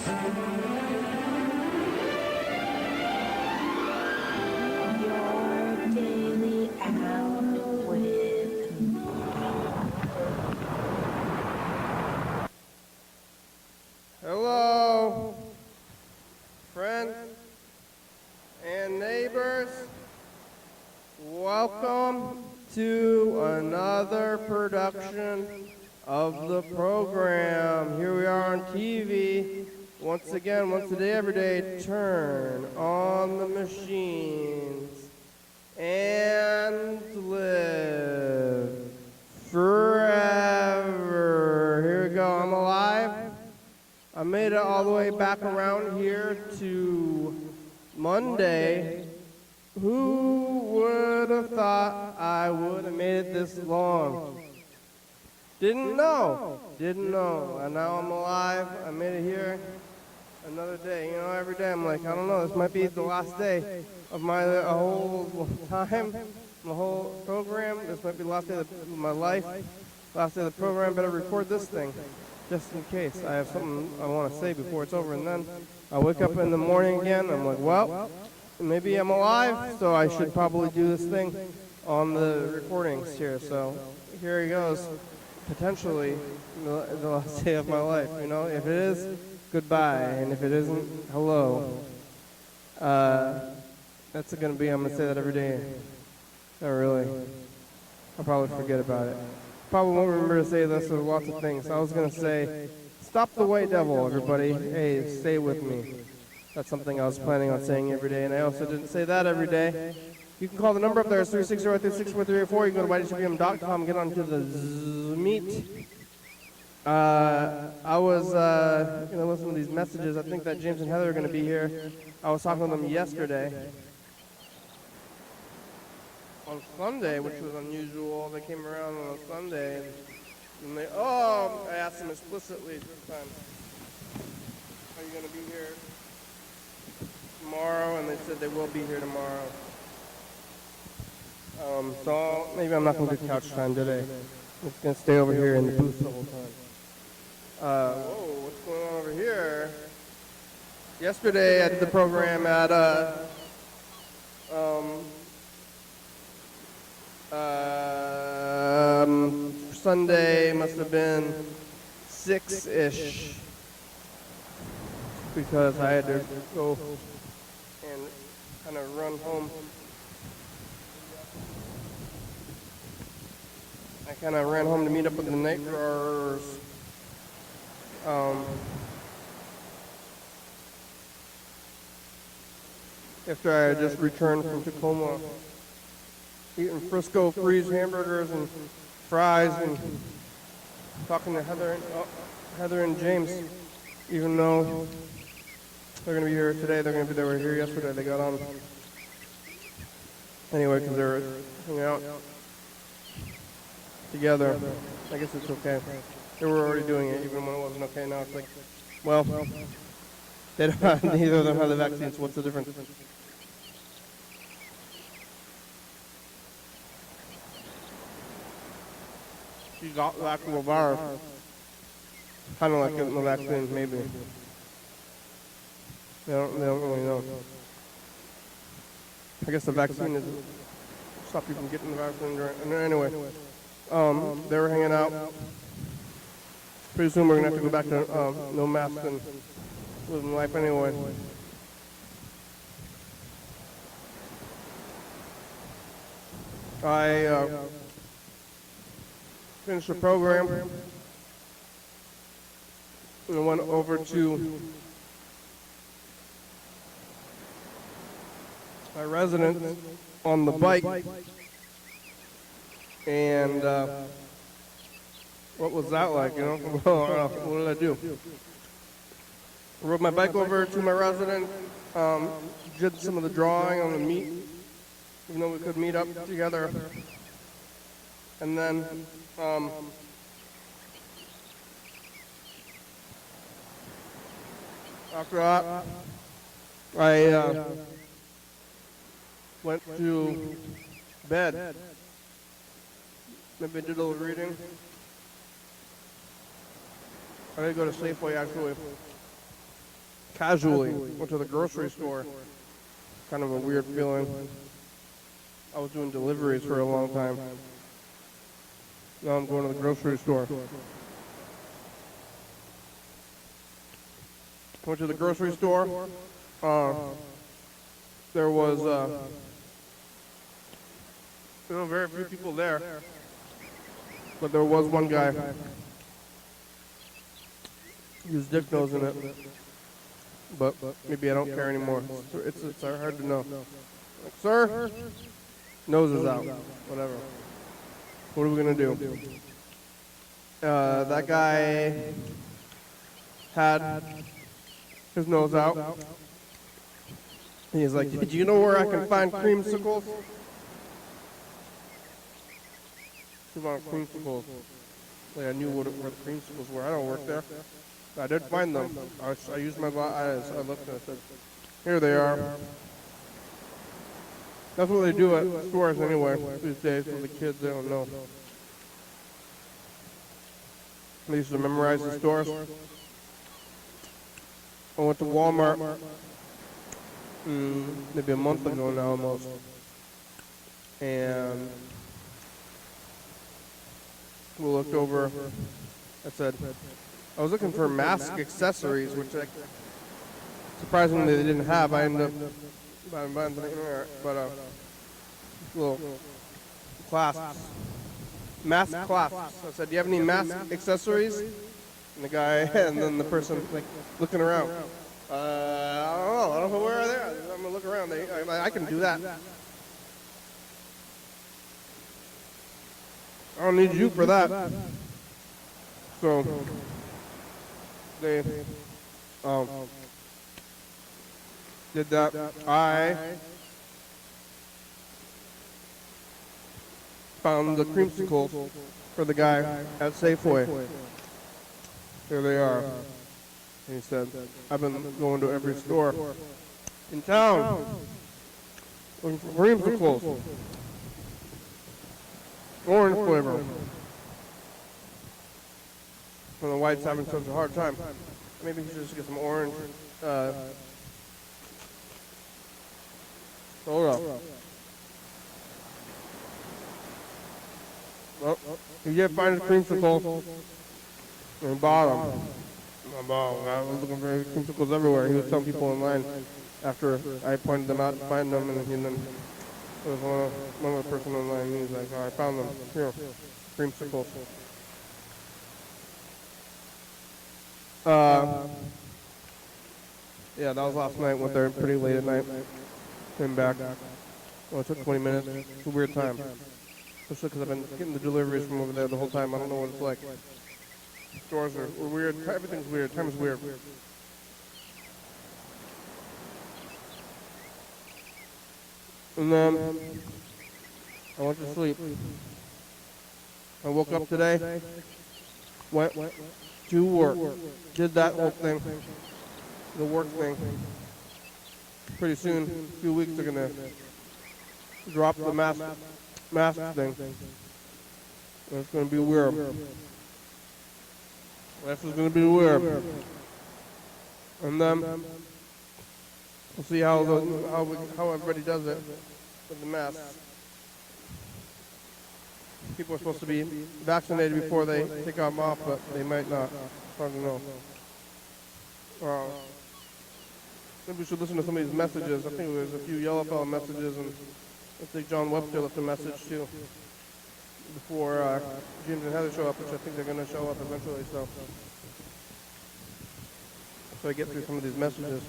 daily out with me. Hello, friends and neighbors. Welcome to another production of the program. Here we are on TV. Once again, once a day, every day, turn on the machines and live forever. Here we go. I'm alive. I made it all the way back around here to Monday. Who would have thought I would have made it this long? Didn't know. And now I'm alive. I made it here. Another day. You know, every day I'm like, I don't know, this might be the last day of my whole time, my whole program. This might be the last day of my life. Last day of the program. Better record this thing, just in case I have something I want to say before it's over. And then I wake up in the morning again. I'm like, well, maybe I'm alive, so I should probably do this thing on the recordings here. So here he goes, potentially the last day of my life. You know, if it is, goodbye, and if it isn't, hello. That's going to be, I'm going to say that every day. Not really. I'll probably forget about it. Probably won't remember to say this with lots of things. I was going to say, stop the white devil, everybody. Hey, stay with me. That's something I was planning on saying every day, and I also didn't say that every day. You can call the number up there. It's 360-364-384. You can go to YDHWM.com, get onto the Meet. I was going to listen to these messages. I think that James and Heather are going to be here. I was talking to them yesterday. On Sunday, which was unusual. They came around on a Sunday, and I asked them explicitly this time, are you going to be here tomorrow? And they said they will be here tomorrow. So maybe I'm not going to do couch time today. I'm just going to stay over here in the booth the whole time. Whoa, what's going on over here? Yesterday I did the program at Sunday, must have been 6-ish, because I had to go and kind of run home. I kind of ran home to meet up with the night growers. After I had just returned from Tacoma, eating Frisco Freeze hamburgers and fries, and talking to Heather and James, even though they're going to be here today. They were here yesterday. They got on anyway because they were hanging out together. I guess it's okay. They were already doing it even when it wasn't okay. Now it's like, well, neither of them have the vaccine, so what's the difference? She got the actual virus. Kind of like getting the vaccine, maybe. They don't really know. I guess the vaccine is stop you from getting the vaccine. Anyway, they were hanging out. Pretty soon we're going to have to go back to no mask and living life anyway. I finished the program and went over to my residence on the bike, and what was that like, you know? What did I do? I rode my bike over to my residence, did some of the drawing on the meet, even though we could meet up together. And then after that, I went to bed. Maybe I did a little reading. I gotta go to Safeway, actually. casually went to the grocery store. Kind of a weird feeling. I was doing deliveries for a long time. Now I'm going to the grocery store. Went to the grocery store. There was very few people there, but there was one guy. His dick nose in it, but maybe I don't care anymore. It's hard to know. Like, sir, nose is out. Whatever. What are we gonna do? That guy had his nose out. And he's like, "Do you know where I can find creamsicles?" He wanted creamsicles. Like I knew where the creamsicles were. I don't work there. I did find them. I used my eyes. I looked and I said, "Here they are." That's what they do at stores anyway these days for the kids. They don't know. They used to memorize the stores. I went to Walmart maybe a month ago now almost, and we looked over. I said, I was looking for mask accessories, which surprisingly they didn't have. I ended up buying the internet, but little clasps, mask clasps. I said, "Do you have any mask accessories?" And the guy, and then the person like looking around. I don't know where they are. I'm gonna look around. I can do that. I don't need you for that. So they did that. I found the creamsicles for the guy at Safeway. Here they are. And he said, "I've been going to every store in town looking for creamsicles. Orange flavor. When the white's having such a hard time. Maybe he should just get some orange. Hold up. Well, he did find his creamsicles and bought them. I was looking for creamsicles everywhere. He was telling people in line after I pointed them out to find them, and then there was one other person in line, and he was like, "Oh, I found them. Here, creamsicles." Yeah, that was last night. Went there pretty late at night. Came back. Well, it took 20 minutes. It's a weird time. Especially because I've been getting the deliveries from over there the whole time. I don't know what it's like. Stores are weird. Everything's weird. Time's weird. And then I went to sleep. I woke up today, went to work, did that whole thing, the work thing. Pretty soon, a few weeks, they're gonna drop the mask thing. It's gonna be weird. Life is gonna be weird. And then we'll see how everybody does it with the mask. People are supposed to be vaccinated before they take them off, but they might not. I don't know. Maybe we should listen to some of these messages. I think there's a few Yellow Fellow messages, and I think John Webster left a message too before James and Heather show up, which I think they're going to show up eventually. So I get through some of these messages.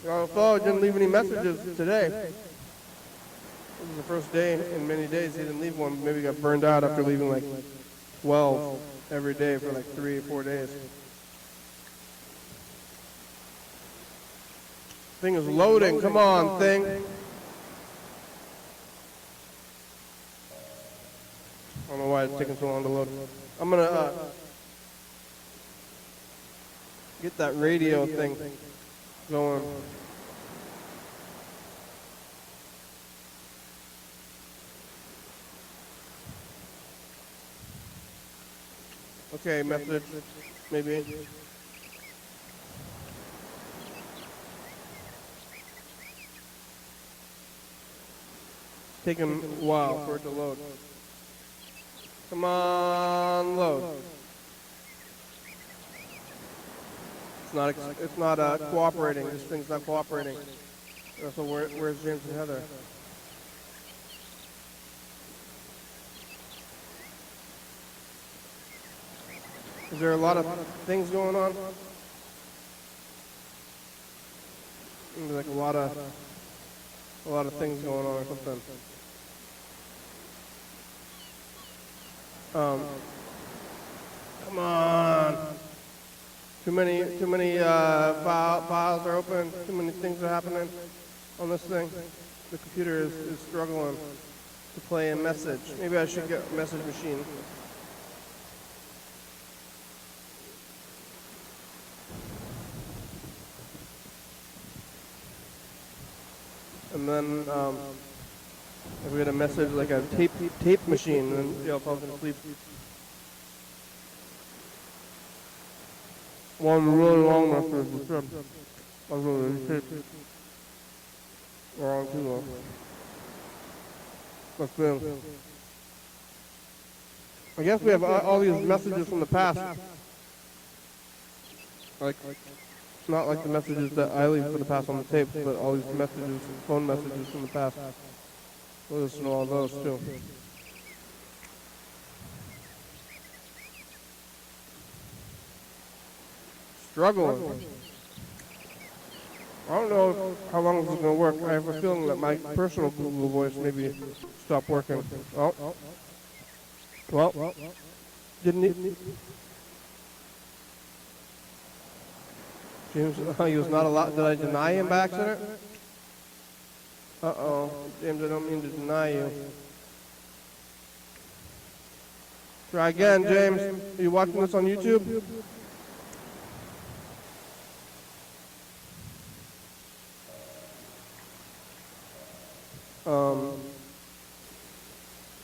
Yellow Fellow didn't leave any messages today. This is the first day in many days he didn't leave one. Maybe he got burned out after leaving like 12 every day for like 3 or 4 days. Thing is loading. Come on, thing. I don't know why it's taking so long to load. I'm gonna get that radio thing going. Okay, message, maybe. taking a while for it to load. Come on, load. It's not cooperating. This thing's not cooperating. So where's James and Heather? Is there a lot of things going on? There's like a lot of things going on or something. Come on. Too many files are open. Too many things are happening on this thing. The computer is struggling to play a message. Maybe I should get a message machine. And then if we had a message like a tape machine, then I'll probably sleep. One really long message. Or on too long. Let's do. I guess we have all these messages from the past. Like, not like the messages that I leave for the past on the tapes, but all these messages, phone messages from the past. We'll listen to all those too. Struggling. I don't know how long this is going to work. I have a feeling that my personal Google Voice maybe stopped working. Oh. Well, didn't it? James, he was not allowed. Did I deny him by accident? Uh-oh. James, I don't mean to deny you. Try again, James. Are you watching this on YouTube?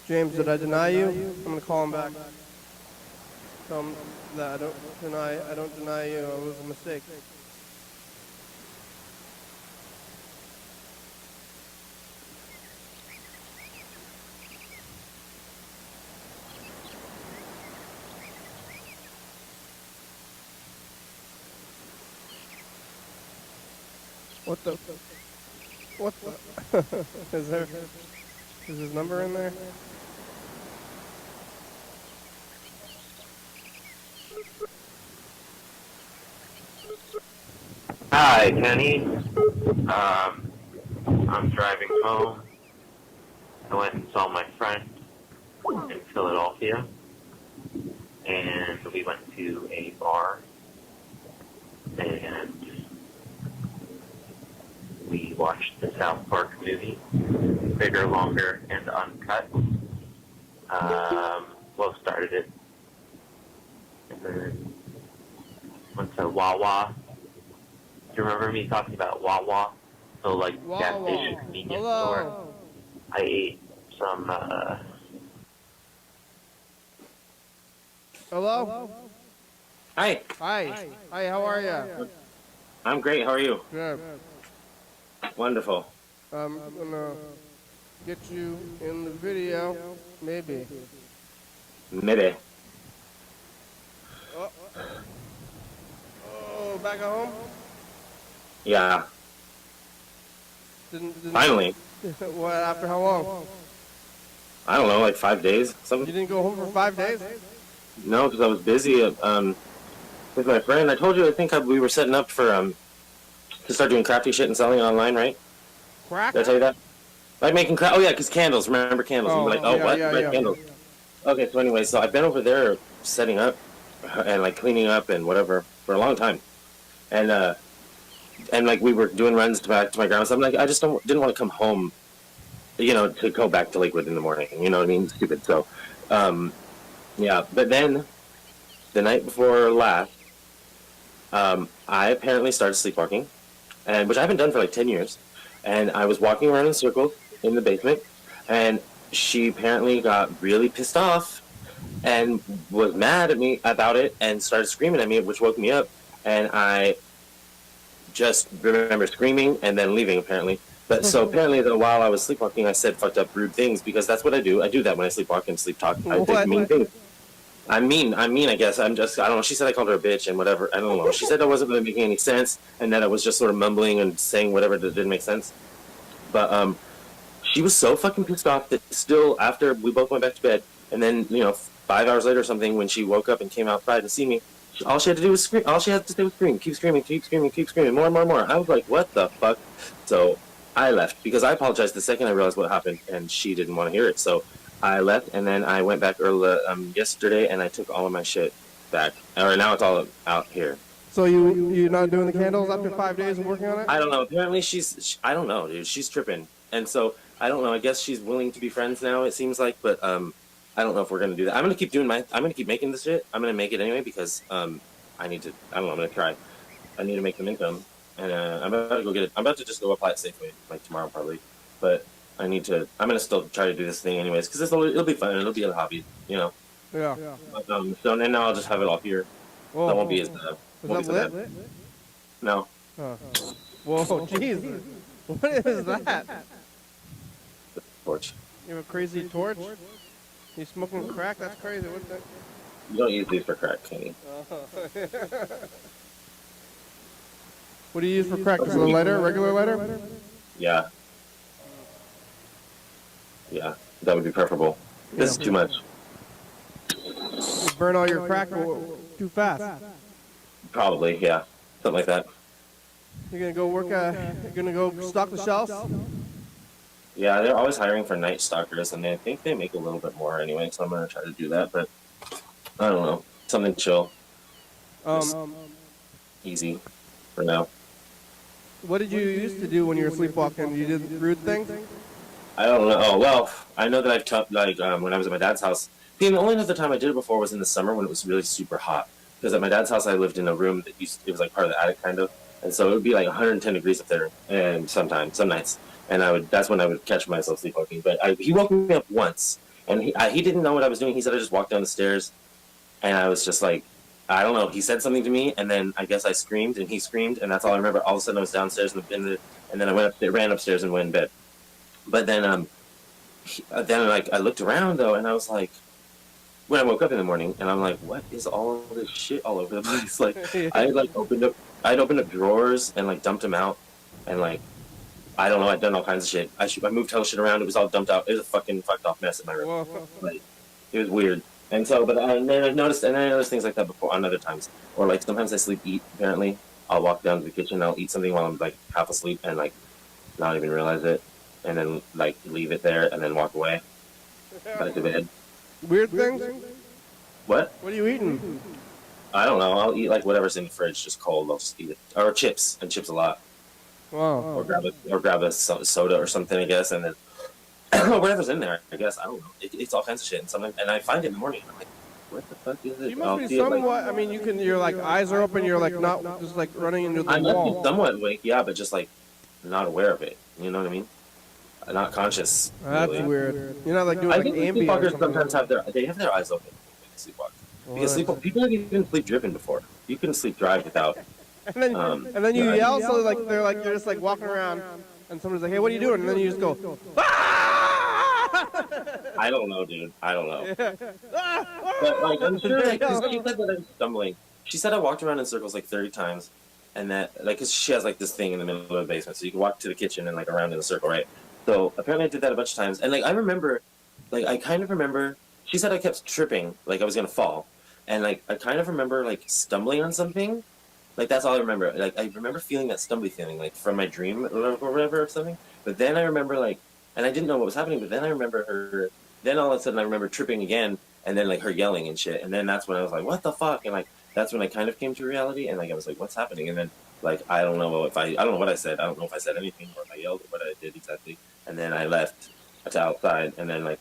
James, did I deny you? I'm going to call him back. Tell him that I don't deny you. It was a mistake. What the? Is his number in there? Hi, Kenny. I'm driving home. I went and saw my friend in Philadelphia, and we went to a bar, and we watched the South Park movie, Bigger, Longer, and Uncut. Well, started it, and then went to Wawa. Do you remember me talking about Wawa? So, like, gas station convenience store. I ate some, Hello? Hi. Hi, how are you? I'm great. How are you? Good. Wonderful. I'm gonna get you in the video, maybe. Maybe. Oh, back at home? Yeah. Didn't Finally. What, after how long? I don't know, like 5 days, You something. didn't go home for 5 days? No, because I was busy with my friend. I told you, I think we were setting up for to start doing crafty shit and selling it online, right? Crack? Did I tell you that? Like making oh yeah, because candles. Remember candles? And we're like, yeah, what? yeah, Red yeah. candles. Okay, so anyway, so I've been over there setting up and like cleaning up and whatever for a long time, and like we were doing runs back to my grandma's. I'm like, I just didn't want to come home, to go back to Lakewood in the morning. You know what I mean? Stupid. So, yeah. But then, the night before last, I apparently started sleepwalking, and which I haven't done for like 10 years. And I was walking around in circles in the basement, and she apparently got really pissed off and was mad at me about it and started screaming at me, which woke me up. And I just remember screaming and then leaving, apparently. But so apparently, though, while I was sleepwalking, I said fucked up, rude things because that's what I do. I do that when I sleepwalk and sleep talk. I think mean things. I'm mean. I guess. I don't know. She said I called her a bitch and whatever. I don't know. She said I wasn't really making any sense and that I was just sort of mumbling and saying whatever that didn't make sense. But she was so fucking pissed off that still after we both went back to bed, and then 5 hours later or something, when she woke up and came outside to see me, all she had to do was scream. All she had to say was scream. Keep screaming. Keep screaming. Keep screaming. More and more and more. I was like, what the fuck? So I left because I apologized the second I realized what happened, and she didn't want to hear it. So I left, and then I went back early yesterday, and I took all of my shit back. Or now it's all out here. So you're not doing the candles after 5 days of working on it? I don't know. Apparently I don't know, dude. She's tripping, and so I don't know. I guess she's willing to be friends now. It seems like, but I don't know if we're gonna do that. I'm gonna keep making this shit. I'm gonna make it anyway because I need to. I don't know. I'm gonna try. I need to make some income, and I'm about to go get it. I'm about to just go apply at Safeway like tomorrow probably, but. I need to. I'm gonna still try to do this thing anyways because it'll be fun. It'll be a hobby, Yeah. But, so then now I'll just have it all here. Whoa. That won't be as Is that lit? No. Oh. Whoa, jeez. What is that? Torch. You have a crazy torch? You smoking crack? That's crazy. What the? You don't use these for crack, Kenny. What do you use for crack? Just a lighter? Regular lighter? Yeah. Yeah, that would be preferable. This is too much. You burn all your crack too fast. Probably, yeah. Something like that. You're gonna go work. You're gonna go stock the shelves. Yeah, they're always hiring for night stalkers, and I think they make a little bit more anyway. So I'm gonna try to do that, but I don't know. Something chill, easy for now. What did you used to do when you were sleepwalking? You did rude things? I don't know. Oh, well, I know that I've when I was at my dad's house. The only other time I did it before was in the summer when it was really super hot. Because at my dad's house, I lived in a room that it was like part of the attic kind of, and so it would be like 110 degrees up there, and some nights, and that's when I would catch myself sleepwalking. But he woke me up once, and he didn't know what I was doing. He said I just walked down the stairs, and I was just like, I don't know. He said something to me, and then I guess I screamed, and he screamed, and that's all I remember. All of a sudden, I was downstairs and then I ran upstairs and went in bed. But then I looked around though, and I was like, when I woke up in the morning, and I'm like, what is all this shit all over the place? Like, I'd opened up drawers and like dumped them out, and like, I don't know, I'd done all kinds of shit. I moved hell shit around. It was all dumped out. It was a fucking fucked off mess in my room. Like, it was weird. And so, and then I noticed things like that before on other times, or like sometimes I eat. Apparently, I'll walk down to the kitchen, and I'll eat something while I'm like half asleep, and like not even realize it. And then, like, leave it there and then walk away. Back to bed. Weird things? What? What are you eating? I don't know. I'll eat, like, whatever's in the fridge, just cold. I'll just eat it. Or chips. And chips a lot. Wow. Or grab a soda or something, I guess, and then whatever's in there, I guess. I don't know. It's all kinds of shit. And I find it in the morning, and I'm like, what the fuck is it? You must be somewhat, I mean, your, like, eyes are open, you're, like, not just, like, running into the wall. I must be somewhat awake, yeah, but just, like, not aware of it. You know what I mean? Not conscious. That's really. Weird. You're not like doing I like think ambient. Sleepwalkers sometimes have their eyes open when they sleepwalk. Because people have even sleep driven before. You can sleep drive without. And then you yell, so like you're just like walking around, and someone's like, "Hey, what are you doing?" And then you just go, "Ah!" I don't know, dude. I don't know. But like, I'm sure, like, 'cause she said that I was stumbling. She said I walked around in circles like 30 times, and that like, 'cause she has like this thing in the middle of the basement, so you can walk to the kitchen and like around in a circle, right? So apparently I did that a bunch of times, and like I kind of remember. She said I kept tripping, like I was gonna fall, and like I kind of remember like stumbling on something, like that's all I remember. Like I remember feeling that stumbly feeling, like from my dream or whatever or something. But then I remember like, and I didn't know what was happening. But then I remember her. Then all of a sudden I remember tripping again, and then like her yelling and shit. And then that's when I was like, what the fuck? And like that's when I kind of came to reality, and like I was like, what's happening? And then like I don't know what I said. I don't know if I said anything or if I yelled or what I did exactly. And then I left to outside, and then like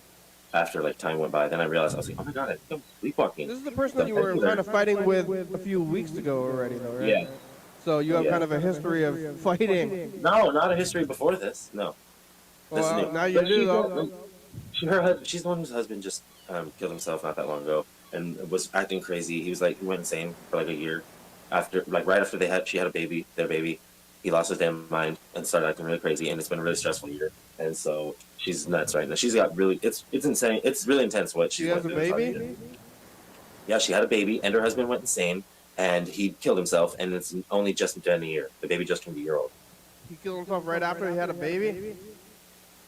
after like time went by, then I realized I was like, oh my god, I think I'm sleepwalking. This is the person that you were kind of fighting with a few weeks ago already, though, right? Yeah. So you have kind of a history of fighting. No, not a history before this. No. Well, now you do though. She's the one whose husband just killed himself not that long ago and was acting crazy. He went insane for like a year after, like right after she had their baby, he lost his damn mind and started acting really crazy, and it's been a really stressful year. And so she's nuts right now. She's got really, it's insane. It's really intense what she's She has a going through. baby? Yeah, she had a baby, and her husband went insane, and he killed himself, and it's only just been a year. The baby just turned a year old. He killed himself right after he had a baby?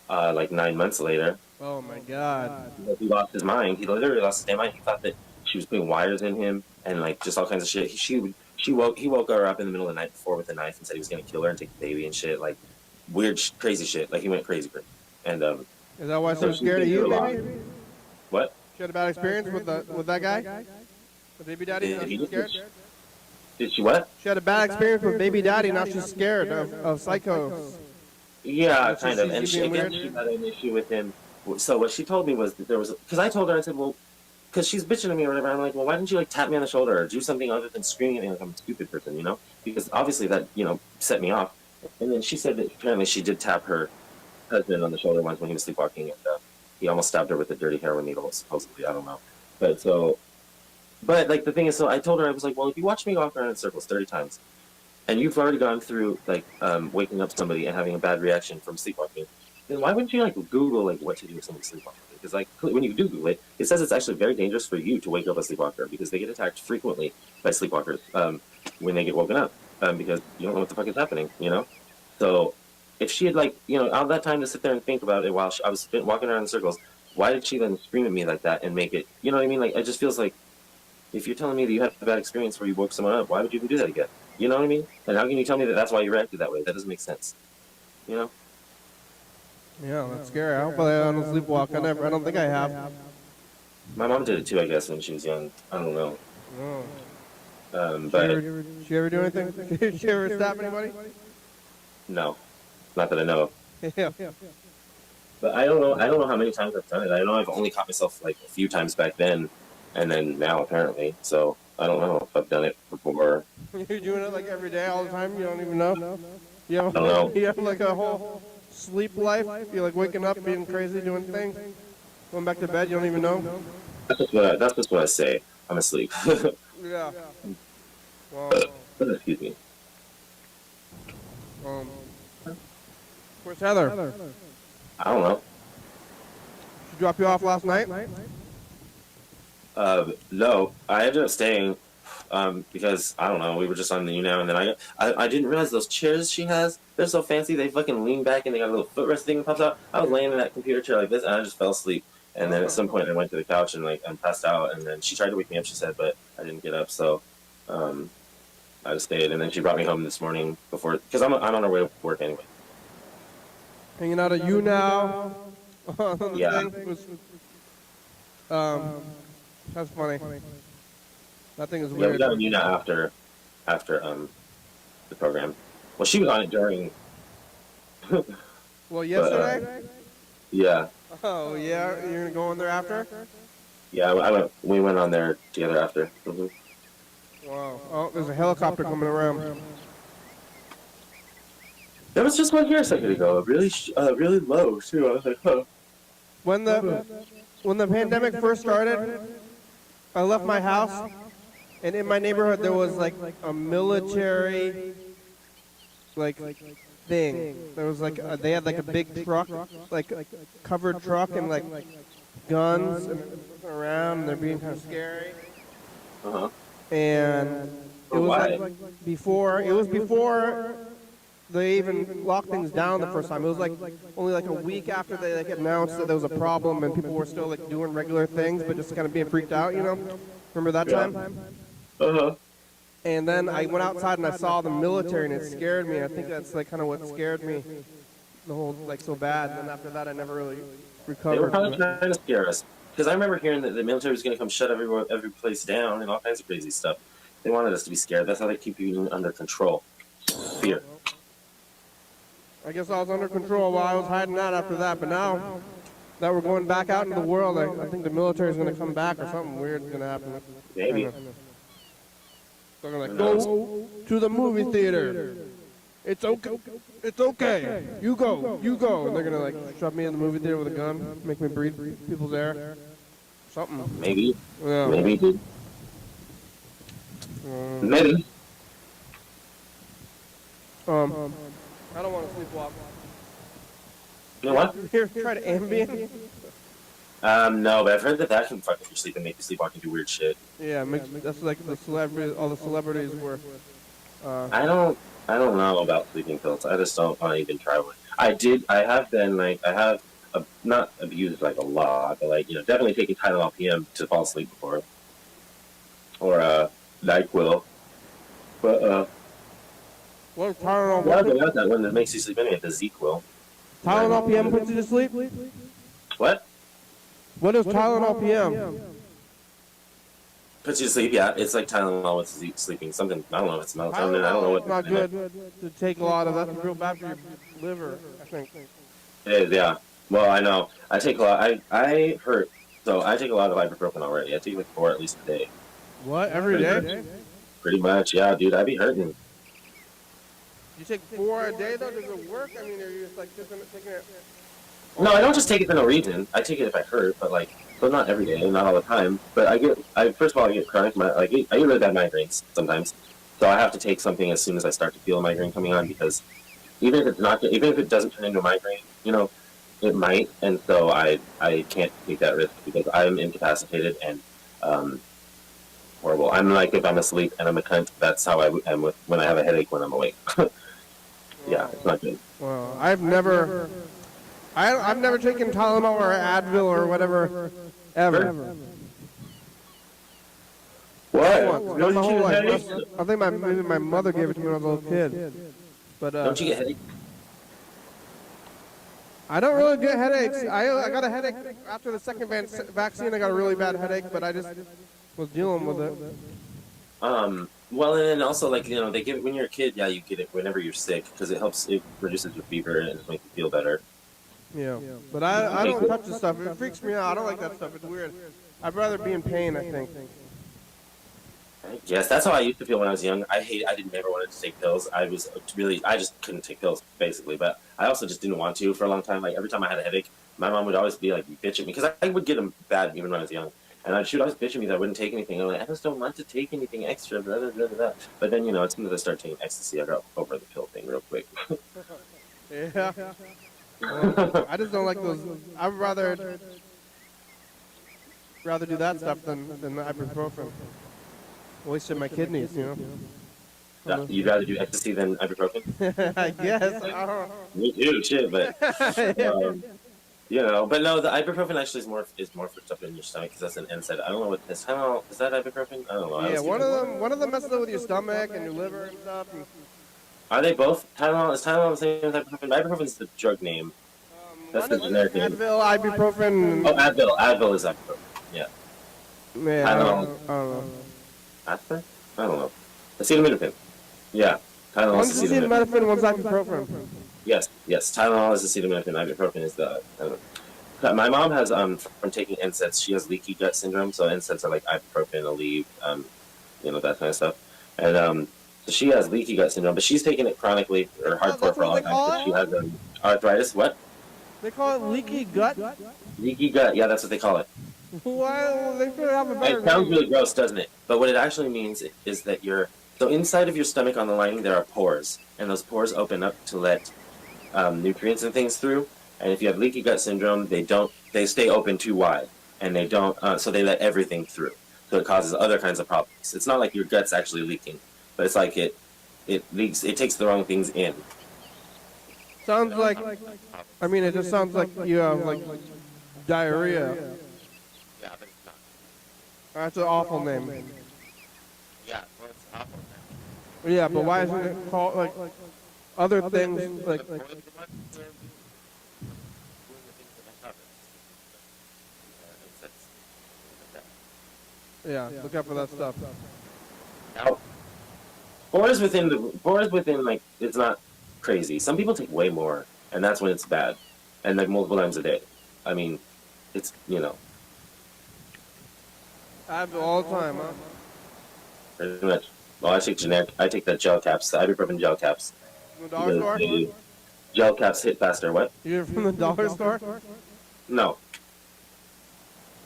Like 9 months later. Oh my god. He lost his mind. He literally lost his damn mind. He thought that she was putting wires in him and like just all kinds of shit. He woke her up in the middle of the night before with a knife and said he was gonna kill her and take the baby and shit. Like weird, crazy shit. Like he went crazy. And Is that why she's scared of you, maybe? What? She had a bad experience with that guy? The baby daddy? Now she's scared? Did she what? She had a bad experience with baby daddy. Now she's scared of psychos. Yeah, kind of. And she being weird? had an issue with him. So what she told me was that there was, because I told her, I said, well, because she's bitching at me or whatever. I'm like, well, why didn't you like tap me on the shoulder or do something other than screaming at me like I'm a stupid person, you know? Because obviously that, you know, set me off. And then she said that apparently she did tap her husband on the shoulder once when he was sleepwalking, and he almost stabbed her with a dirty heroin needle, supposedly. I don't know. But like the thing is, so I told her, I was like, well, if you watch me walk around in circles 30 times, and you've already gone through like waking up somebody and having a bad reaction from sleepwalking, then why wouldn't you like Google like what to do if somebody's sleepwalking? Because like when you do Google it, it says it's actually very dangerous for you to wake up a sleepwalker because they get attacked frequently by sleepwalkers when they get woken up because you don't know what the fuck is happening, you know. So if she had like all that time to sit there and think about it while I was walking around in circles, why did she then scream at me like that and make it? You know what I mean? Like it just feels like if you're telling me that you had a bad experience where you woke someone up, why would you even do that again? You know what I mean? And how can you tell me that that's why you reacted that way? That doesn't make sense. You know? Yeah, that's scary. I hope I don't sleepwalk. I don't think I have. My mom did it too, I guess, when she was young. I don't know. Oh. But She ever do anything? Did she ever stab anybody? no, not that I know of. Yeah. But I don't know how many times I've done it. I know I've only caught myself like a few times back then, and then now apparently. So I don't know if I've done it before. You're doing it like every day, all the time. You don't even know. You have, I don't know. You have like a whole sleep life. You're like waking up, being crazy, doing things, going back to bed. You don't even know. That's just what I say. I'm asleep. Yeah. Well, Excuse me. where's Heather? I don't know. She drop you off last night? No, I ended up staying because I don't know. We were just on the now, and then I didn't realize those chairs she has. They're so fancy. They fucking lean back, and they got a little footrest thing that pops out. I was laying in that computer chair like this, and I just fell asleep. And then at some point, I went to the couch and like passed out. And then she tried to wake me up. She said, but I didn't get up, so I just stayed. And then she brought me home this morning because I'm on her way to work anyway. Hanging out at you now. On the Yeah. thing was, that's funny. That thing is Yeah, we weird. got a Nina after the program. Well, she was on it during. Well, yesterday? Yeah. Oh, yeah? You're going to go in there after? Yeah, we went on there together after. Mm-hmm. Wow. Oh, there's a helicopter coming around. There was just one here a second ago, really low too. I was like, huh. When the pandemic first started, I left my house, and in my neighborhood there was like a military thing. There was like they had like a big truck, like a covered truck, and like guns and around, and they're being kind of scary. Uh-huh. And it was like before they even locked things down the first time. It was like only like a week after they like announced that there was a problem and people were still like doing regular things but just kind of being freaked out, you know? Remember that time? Uh-huh. And then I went outside and I saw the military and it scared me. I think that's like kind of what scared me, the whole like so bad. And then after that I never really recovered. They were probably from it. trying to scare us because I remember hearing that the military was going to come shut every place down and all kinds of crazy stuff. They wanted us to be scared. That's how they keep you under control. Fear. I guess I was under control while I was hiding out after that, but now that we're going back out into the world, I think the military is going to come back or something weird is going to happen. Maybe. They're going to go to the movie theater. It's okay. It's okay. You go. You go. And they're going to like shove me in the movie theater with a gun, make me breathe people's air. Something. Maybe. Yeah. Maybe, dude. Maybe. I don't want to sleepwalk. You know what? Here, try to Ambien. No, but I've heard that can fuck with your sleep and make you sleepwalk and do weird shit. Yeah, that's like the celebrities. All the celebrities were. I don't know about sleeping pills. I just don't want to even try one. I have been like, I have not abused like a lot, but like, definitely taking Tylenol PM to fall asleep before. Or, NyQuil. But, What is Tylenol? yeah, but not that one that makes you sleep anyway, the ZQuil. Tylenol PM puts you to sleep? What? What is Tylenol PM? Puts you to sleep, yeah. It's like Tylenol with sleeping. Something, I don't know if it's melatonin, I don't know what. It's not good to take a lot of that. It's real bad for your liver, I think. It is, yeah. Well, I know. I take a lot. I hurt, so I take a lot of ibuprofen already. I take like 4 at least a day. What? Every day? Pretty much, yeah, dude. I be hurting. You take 4 a day though? Does it work? I mean, are you just like taking it? No, I don't just take it for no reason. I take it if I hurt, but like, so not every day, not all the time. But first of all, I get chronic, I get really bad migraines sometimes. So I have to take something as soon as I start to feel a migraine coming on, because even if it doesn't turn into a migraine, it might. And so I can't take that risk because I'm incapacitated and, horrible. I'm like, if I'm asleep and I'm a cunt, that's how I am when I have a headache when I'm awake. Yeah, it's not good. Well, I've never taken Tylenol or Advil or whatever ever. What? Not my whole life. I think maybe my mother gave it to me when I was a little kid. But Don't you get headache? I don't really get headaches. I got a headache after the second vaccine. I got a really bad headache, but I just was dealing with it. Well, and then also, like, they give it when you're a kid, yeah, you get it whenever you're sick, because it reduces your fever and it makes you feel better. Yeah, but I don't touch the stuff. It freaks me out. I don't like that stuff. It's weird. I'd rather be in pain, I think. Yes, that's how I used to feel when I was young. I didn't ever wanted to take pills. I just couldn't take pills, basically. But I also just didn't want to for a long time. Like, every time I had a headache, my mom would always be like, bitch at me, because I would get them bad even when I was young. And she would always bitch at me that I wouldn't take anything. I'm like, I just don't want to take anything extra, blah, blah, blah, blah. But then, as soon as I started taking ecstasy, I got over the pill thing real quick. Yeah. Well, I just don't like those. I'd rather do that stuff than ibuprofen. Wasted my kidneys, You'd rather do ecstasy than ibuprofen? I guess. I don't know. Me too, shit, but... but no, the ibuprofen actually is more for stuff in your stomach, because that's an NSAID. I don't know what is that ibuprofen? I don't know. Yeah, one of them messes up with your stomach and your liver and stuff. Are they both Tylenol? Is Tylenol the same as ibuprofen? Ibuprofen is the drug name. That's the generic name. Advil, ibuprofen. Oh, Advil. Advil is ibuprofen. Yeah. Yeah. I don't know. Aspirin? I don't know. Acetaminophen. Yeah. Tylenol is acetaminophen. One's acetaminophen, one's ibuprofen. Yes. Tylenol is acetaminophen. Ibuprofen is the. My mom has from taking NSAIDs. She has leaky gut syndrome, so NSAIDs are like ibuprofen, Aleve, that kind of stuff. And so she has leaky gut syndrome, but she's taken it chronically or hardcore for a long time. So she has arthritis. What? They call it leaky gut? Leaky gut. Yeah, that's what they call it. Well, they should have a better It sounds really gross, doesn't it? But what it actually means is that so inside of your stomach on the lining there are pores, and those pores open up to let nutrients and things through. And if you have leaky gut syndrome, they stay open too wide, and they don't, so they let everything through. So it causes other kinds of problems. It's not like your gut's actually leaking, but it's like it leaks. It takes the wrong things in. Sounds like, it just sounds like you have like diarrhea. Yeah, but it's not. That's an awful name. Yeah, well, it's awful now. Yeah, but why isn't it called like other things like? Well, the ones that are doing the things that mess up, it's Yeah, look out for that stuff. Now, pores within like it's not crazy. Some people take way more, and that's when it's bad, and like multiple times a day. I mean, it's I have it all the time, huh? pretty much. Well, I take generic. I take the gel caps, the ibuprofen gel caps. From the dollar store? The gel caps hit faster. What? You get it from the dollar store? No.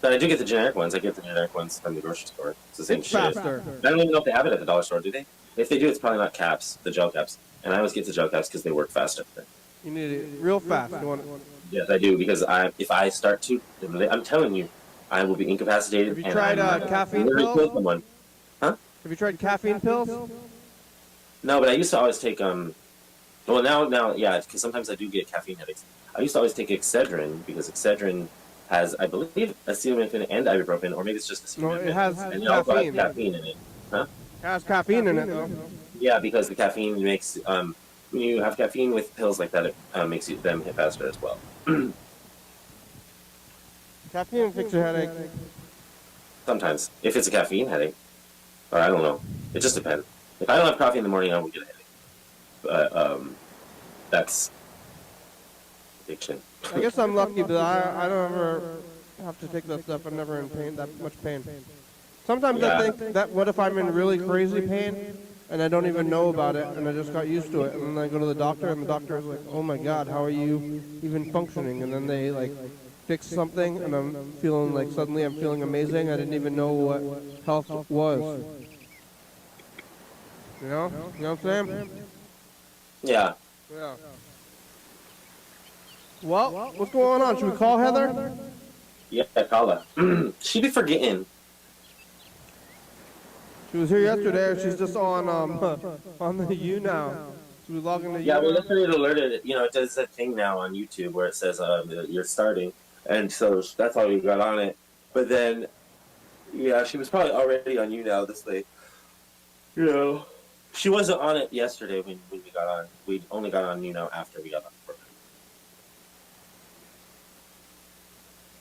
But I do get the generic ones. I get the generic ones from the grocery store. It's the same It's shit. faster. I don't even know if they have it at the dollar store, do they? If they do, it's probably not caps, the gel caps. And I always get the gel caps because they work faster. You need it real fast. You want it. Yes, I do, because if I start to, I'm telling you, I will be incapacitated. Have you tried caffeine pills? Kill someone. Huh? Have you tried caffeine pills? No, but I used to always take Well, now, yeah, because sometimes I do get caffeine headaches. I used to always take Excedrin because Excedrin has, I believe, acetaminophen and ibuprofen, or maybe it's just acetaminophen. No, it has and it also has caffeine. caffeine in it. Huh? It has caffeine in it, though. Yeah, because the caffeine makes when you have caffeine with pills like that, it makes them hit faster as well. Caffeine fix your headache. Sometimes, if it's a caffeine headache, or I don't know, it just depends. If I don't have coffee in the morning, I will get a headache. But that's addiction. I guess I'm lucky, but I don't ever have to take that stuff. I'm never in pain, that much pain. Sometimes I think that what if I'm in really crazy pain and I don't even know about it and I just got used to it, and then I go to the doctor and the doctor is like, oh my God, how are you even functioning? And then they like fix something and I'm feeling like suddenly I'm feeling amazing. I didn't even know what health was. You know what I'm saying? Yeah. Yeah. Well, what's going on? Should we call Heather? Yeah, call her. She be forgetting. She was here yesterday. She's just on on the U now. She was logging the U. Yeah, well, yesterday it alerted. You know, it does that thing now on YouTube where it says you're starting, and so that's why we got on it. But then, yeah, she was probably already on you now this late. You know, she wasn't on it yesterday when we got on. We only got on you now after we got on the program.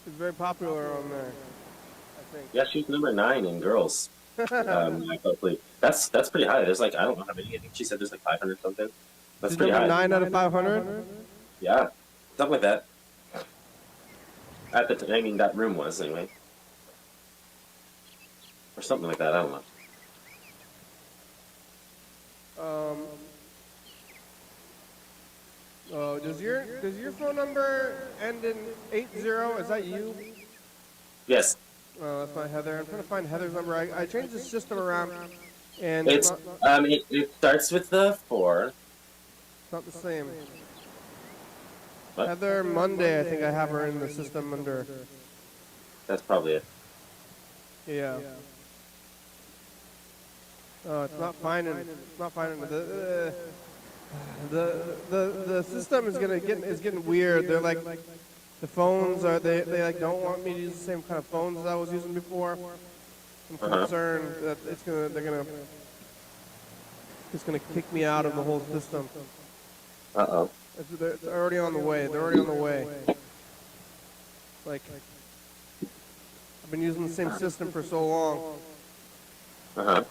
She's very popular on there, I think. Yeah, she's number 9 in girls. That's pretty high. There's like, I don't know how many. I think she said there's like 500 something. That's She's pretty number high. 9 out of 500. Yeah, something like that. At the time, I mean, that room was anyway, or something like that. I don't know. Oh, does your phone number end in 80? Is that you? Yes, Oh, that's not Heather. I'm trying to find Heather's number. I changed the system around, and it's it starts with the 4. it's not the same. What? Heather Monday, I think I have her in the system under. That's probably it. Yeah. Oh, it's not finding. It's not finding the system is getting weird. They're like the phones are they like don't want me to use the same kind of phones as I was using before. I'm concerned that they're gonna kick me out of the whole system. Uh-oh. They're already on the way. They're already on the way. Like I've been using the same system for so long. Uh-huh.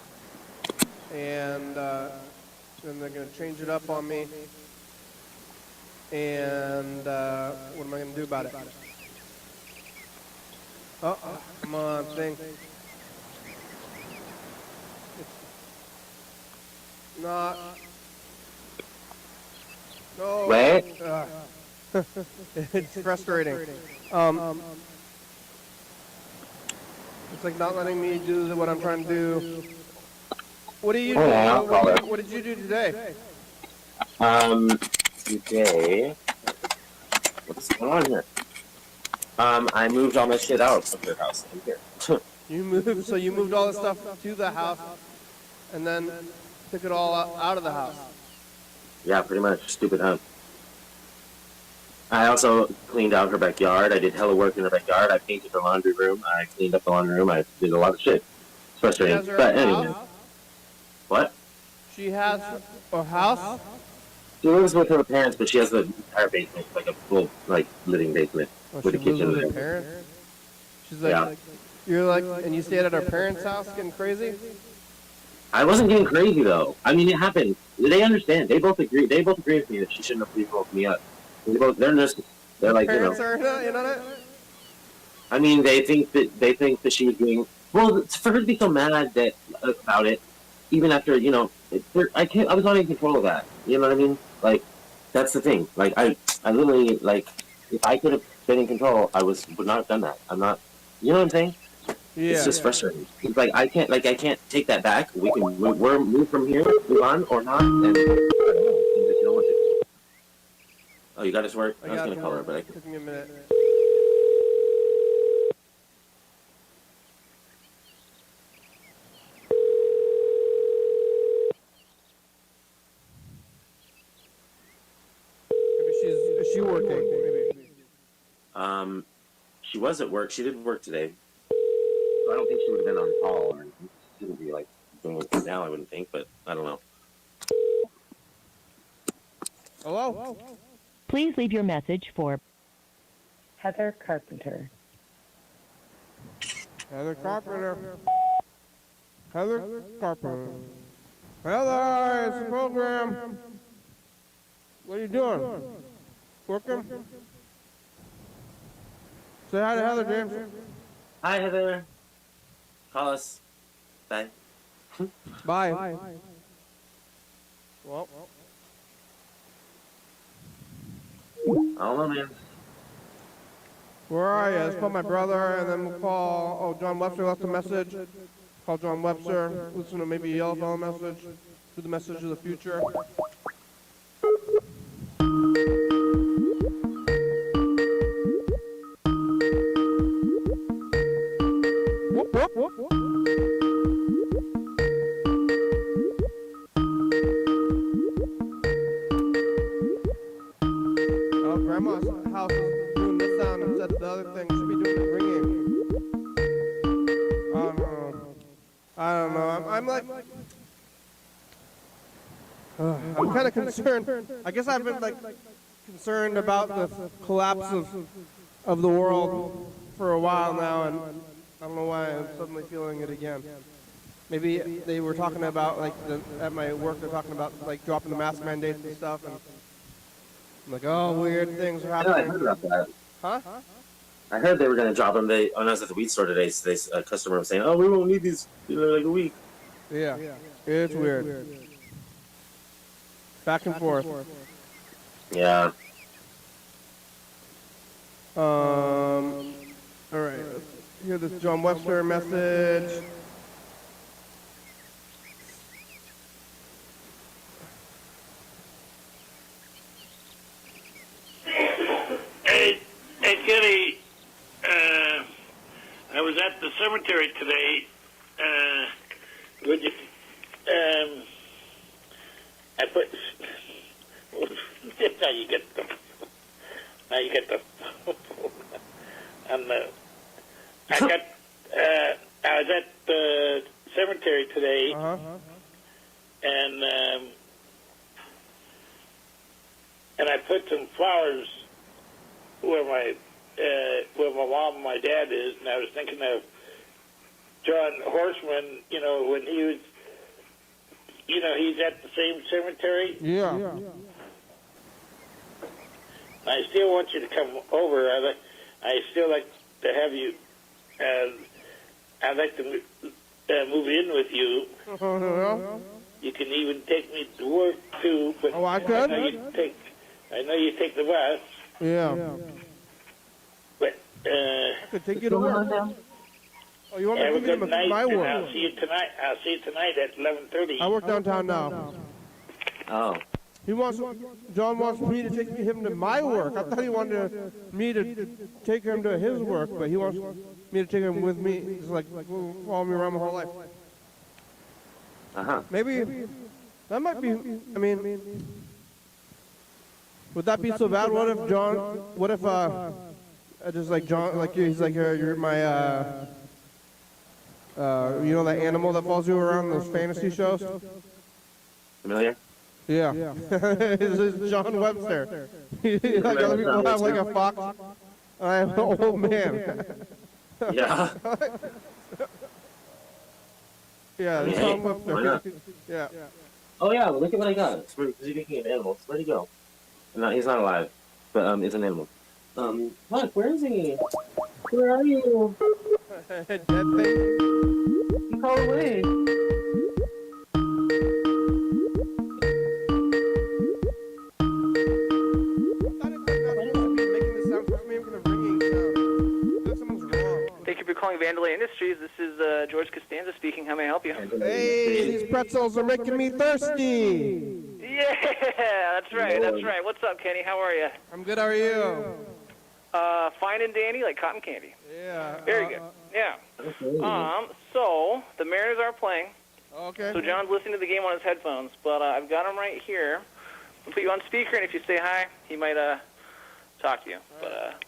And then they're going to change it up on me. And what am I going to do about it? Oh, come on, thing. It's not. No. Wait. It's frustrating. It's like not letting me do what I'm trying to do. What do you do? What did you do today? Today, what's going on here? I moved all my shit out of your house in here. You moved all the stuff to the house, and then took it all out of the house. Yeah, pretty much. Stupid, huh? I also cleaned out her backyard. I did hella work in her backyard. I painted the laundry room. I cleaned up the laundry room. I did a lot of shit. It's frustrating. But anyway. What? She has a house? She lives with her parents, but she has the entire basement, like a full, like, living basement with a kitchen. With her parents? She's like, yeah. You're like, and you stayed at her parents' house getting crazy? I wasn't getting crazy, though. I mean, it happened. They understand. They both agree. They both agree with me that she shouldn't have woke me up. They're like, parents are in on it? I mean, they think that she was doing, well, for her to be so mad that about it, even after, you know, I was not in control of that. You know what I mean? Like, that's the thing. Like, I literally, like, if I could have been in control, I would not have done that. I'm not, you know what I'm saying? Yeah. It's just frustrating. It's like, I can't take that back. We're move from here, move on, or not, and Oh, you got it to work? I was got gonna call her, but I Took me a minute. Maybe is she working? Maybe. She was at work. She did work today. So I don't think she would have been on call or anything. She wouldn't be like doing it now, I wouldn't think, but I don't know. Hello? Please leave your message for Heather Carpenter. Heather Carpenter. Heather Carpenter. Heather, it's the program. What are you doing? Working? Say hi to Heather, James. Hi, Heather. Call us. Bye. Bye. Well. I don't know, man. Where are you? Let's call my brother, and then we'll call. Oh, John Webster left a message. Call John Webster. Listen to maybe a yellow phone message. Do the message of the future. Whoop, whoop, whoop, whoop. Oh, Grandma's house is doing this sound instead of the other thing. Should be doing the ringing. I don't know. I'm like, I'm kind of concerned. I guess I've been like concerned about the collapse of the world for a while now, and I don't know why I'm suddenly feeling it again. Maybe they were talking about like at my work. They're talking about like dropping the mask mandates and stuff, and I'm like, oh, weird things are I know, I happening. heard about that. Huh? I heard they were going to drop them. When I was at the weed store today, a customer was saying, "Oh, we won't need these in like a week." Yeah, it's weird. Back and forth. Yeah. All right. Let's hear this John Webster message. Hey, Kitty. I was at the cemetery today. Would you? I put. Now you get the. Now you get the. On the. I got. I was at the cemetery today, and I put some flowers where my mom and my dad is, and I was thinking of John Horseman. You know, when he was. You know, he's at the same cemetery. Yeah. I still want you to come over. I still like to have you. I'd like to move in with you. You can even take me to work too. But Oh, I could? I know you take the bus. Yeah. But I could take you to work. Oh, you want me to have a give good him night. my And work? I'll see you tonight. I'll see you tonight at 11:30. I work downtown now. Oh. John wants me to take him to my work. I thought he wanted me to take him to his work, but he wants me to take him with me. He's like follow me around my whole life. Maybe that might be. I mean, would that be so bad? What if John? What if just like John, like he's like you're my you know that animal that follows you around those fantasy shows? Familiar? Yeah. This is John Webster. Like other people have like a fox. I am an old man. Yeah. Yeah, this is John Webster. Yeah. Oh yeah, well, look at what I got. Is he making an animal? Where'd he go? No, he's not alive, but it's an animal. Look, where is he? Where are you? Dead thing. You call away. Thank you for calling Vandalay Industries. This is George Costanza speaking. How may I help you? Hey, these pretzels are making me thirsty. Yeah, that's right, that's right. What's up, Kenny? How are you? I'm good. How are you? Fine and dandy, like cotton candy. Yeah. Very good. Yeah. So the Mariners are playing. Okay. So John's listening to the game on his headphones, but I've got him right here. I'll put you on speaker, and if you say hi, he might talk to you. But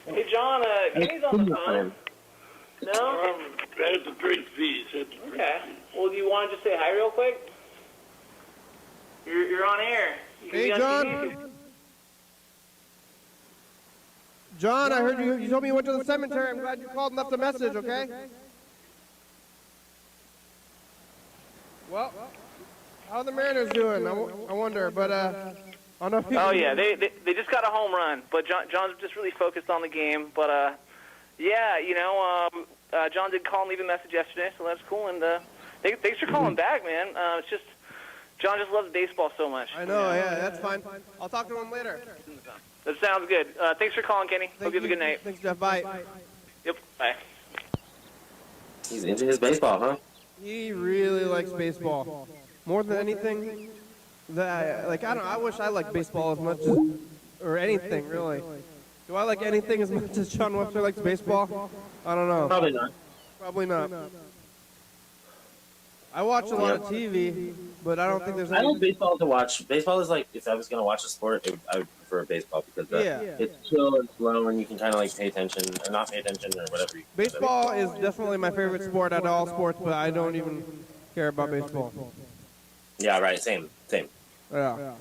hey, John, Kenny's on the phone. No? That's a drink fee. Okay. Well, do you want to just say hi real quick? You're on air. You can Hey, be on John. TV. John, I heard you told me you went to the cemetery. I'm glad you called and left a message, okay? Well, how are the Mariners doing? I wonder, but I don't know if you Oh, yeah, they just got a home run, but John's just really focused on the game. But, yeah, you know, John did call and leave a message yesterday, so that's cool. And thanks for calling back, man. It's just John just loves baseball so much. I know, yeah, that's fine. I'll talk to him later. That sounds good. Thanks for calling, Kenny. Hope you have a good night. Thanks, Jeff. Bye. Yep, bye. He's into his baseball, huh? He really likes baseball. More than anything, I wish I liked baseball as much as, or anything, really. Do I like anything as much as John Webster likes baseball? I don't know. Probably not. Probably not. I watch a lot of TV, but I don't think there's I any... like baseball to watch. Baseball is like, if I was going to watch a sport, I would prefer baseball because it's chill and slow and you can kind of like pay attention or not pay attention or whatever. Baseball is definitely my favorite sport out of all sports, but I don't even care about baseball. Yeah, right. Same. Yeah.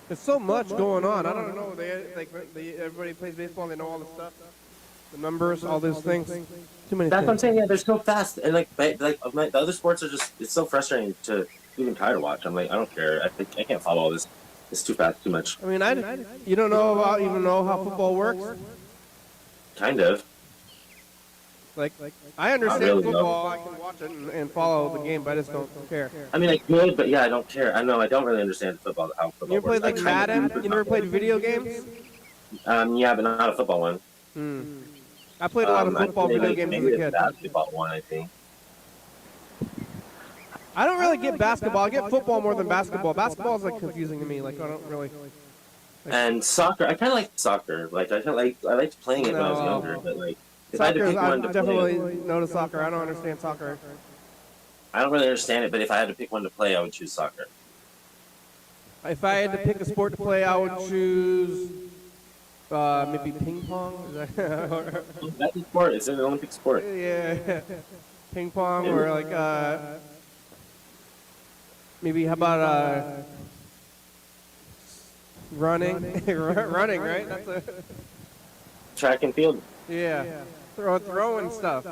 There's so much going on. I don't know. Everybody plays baseball. They know all the stuff, the numbers, all those things. Too many. That's things. what I'm saying. Yeah, they're so fast, and the other sports are just—it's so frustrating to even try to watch. I'm like, I don't care. I can't follow all this. It's too fast, too much. I mean, you don't even know how football works. Kind of. Like I understand really, football. I can watch it and follow the game, but I just don't care. I mean, I could, but yeah, I don't care. I know I don't really understand football. How football You ever played works. like Madden? You never played video games? Yeah, but not a football one. I played a lot of football video games as a kid. Basketball one, I think. I don't really get basketball. I get football more than basketball. Basketball is like confusing to me. Like I don't really. And soccer, I kind of like soccer. Like I liked playing it when I was younger, but like if I had to pick one to definitely play, know to soccer. I don't understand soccer. I don't really understand it. But if I had to pick one to play, I would choose soccer. If I had to pick a sport to play, I would choose maybe ping pong. That's a sport. It's an Olympic sport. Yeah, ping pong or like maybe how about running? Running, right? That's a Track and field, yeah. Throwing stuff.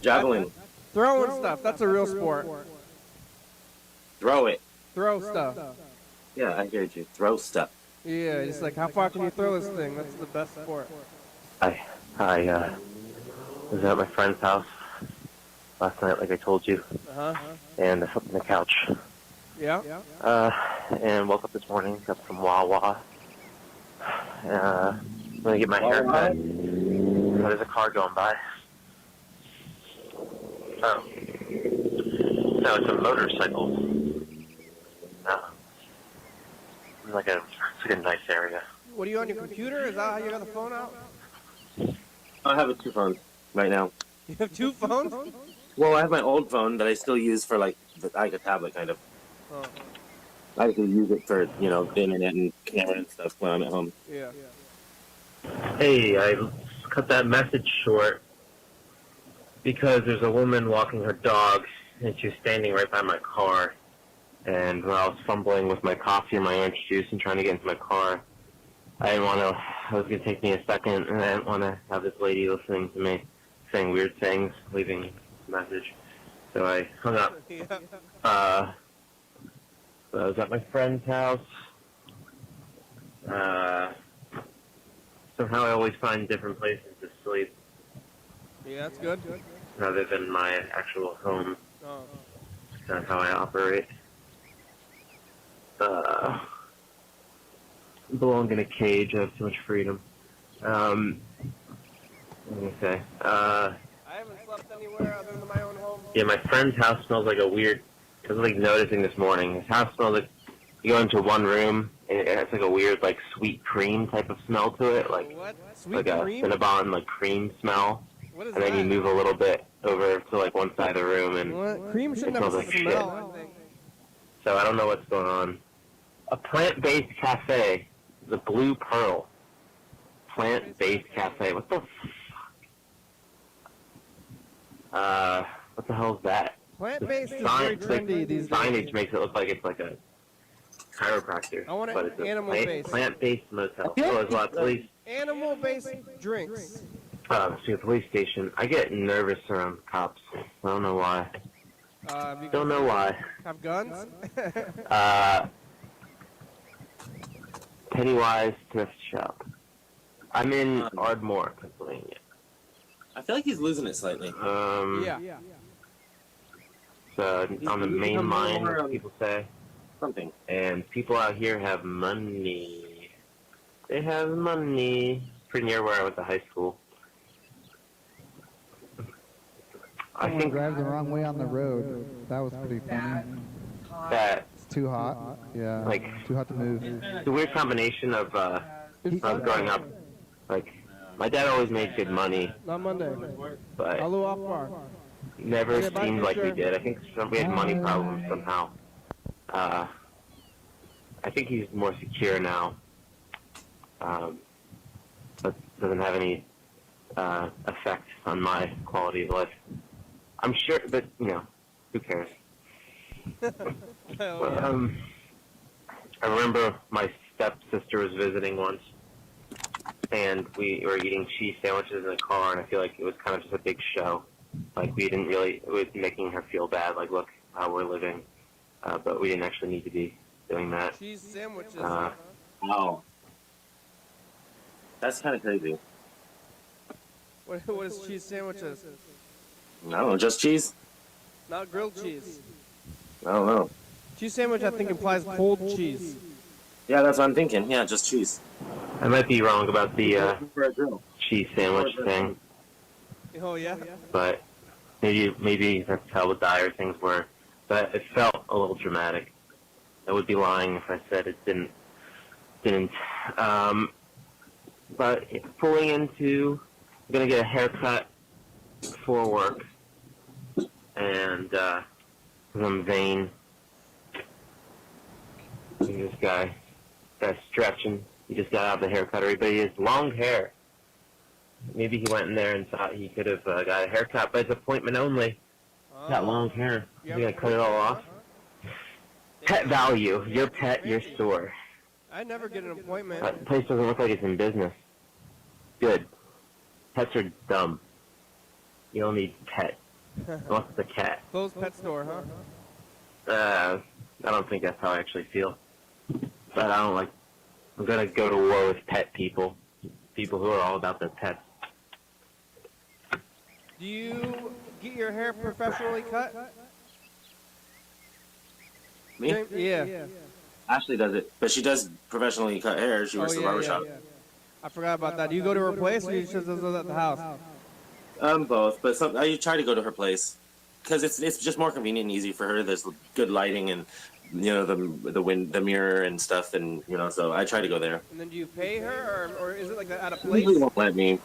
javelin, Throwing stuff. That's a real sport. throw it. Throw stuff. Yeah, I heard you. Throw stuff. Yeah, just like how far can you throw this thing? That's the best sport. I was at my friend's house last night, like I told you, and I slept on the couch. Yeah. And woke up this morning, got some Wawa. I'm gonna get my hair cut. So there's a car going by. Oh. No, it's a motorcycle. No. It's like a nice area. What are you on your computer? Is that how you got the phone out? I have two phones right now. You have two phones? Well, I have my old phone that I still use for like a tablet kind of. Oh. I still use it for the internet and camera and stuff when I'm at home. Yeah. Hey, I cut that message short because there's a woman walking her dog, and she's standing right by my car. And when I was fumbling with my coffee and my orange juice and trying to get into my car, I was going to take me a second, and I didn't want to have this lady listening to me saying weird things, leaving a message. So I hung up. Yeah. So I was at my friend's house. Somehow I always find different places to sleep Yeah, that's good. rather than my actual home. Oh. That's how I operate. Belong in a cage. I have too much freedom. Let me say. I haven't slept anywhere other than my own home Yeah, my friend's house smells like a weird. I was like noticing this morning. His house smells like you go into one room and it has like a weird like sweet cream type of smell to it, like What? Sweet like cream? a Cinnabon like cream smell. What is And then that? you move a little bit over to like one side of the room and What? Cream it shouldn't have smells a like smell, shit. I think. So I don't know what's going on. A plant-based cafe, the Blue Pearl. Plant-based cafe. What the what the hell is that? Plant-based is very Sign, trendy these days. signage makes it look like it's like a chiropractor. I want but it's a animal-based. plant-based motel. Oh, there's a lot of police. Animal-based drinks. See the police station. I get nervous around cops. I don't know why. Don't know why. Have guns? Pennywise Thrift Shop. I'm in Ardmore, Pennsylvania. I feel like he's losing it slightly. Yeah. So on the He's main become line, more, people say. Something. And people out here have money. They have money. Pretty near where I went to high school. I Someone think drives the wrong way on the road. That was pretty funny. that It's too hot. Yeah. Like- too hot to move. it's a weird combination of growing up. Like my dad always made good money, Not Monday. but Alu Akbar. never Okay, bye, seemed like we teacher. did. I think we had money problems somehow. I think he's more secure now, but doesn't have any effect on my quality of life. I'm sure, but who cares? Hell yeah. I remember my stepsister was visiting once, and we were eating cheese sandwiches in the car, and I feel like it was kind of just a big show. Like we didn't really, it was making her feel bad. Like, look how we're living, but we didn't actually need to be doing that. Cheese sandwiches. Wow. That's kind of crazy. What is cheese sandwiches? I don't know, just cheese? Not grilled cheese. I don't know. Cheese sandwich, I think, implies cold cheese. Yeah, that's what I'm thinking. Yeah, just cheese. I might be wrong about the For a grill. cheese sandwich thing, Oh, yeah? but maybe that's how the dire things were. But it felt a little dramatic. I would be lying if I said it didn't. But pulling into, I'm gonna get a haircut before work, and 'cause I'm vain. Look at this guy's stretching. He just got out of the haircuttery, but he has long hair. Maybe he went in there and thought he could have got a haircut, but it's appointment only. He's got long hair. He's gonna cut it all off. Pet value. Your pet, your store. I never get an appointment. That place doesn't look like it's in business. Good. Pets are dumb. You don't need pet. Unless it's a cat. Closed pet store, huh? I don't think that's how I actually feel. But I don't like. I'm gonna go to war with pet people. People who are all about their pets. Do you get your hair professionally cut? Me? Yeah. Ashley does it, but she does professionally cut hair. She works at the barbershop. I forgot about that. Do you go to her place or you just does it at the house? Both, but I try to go to her place because it's just more convenient and easy for her. There's good lighting and the mirror and stuff, and so I try to go there. And then do you pay her or is it like at a She usually place? won't let me.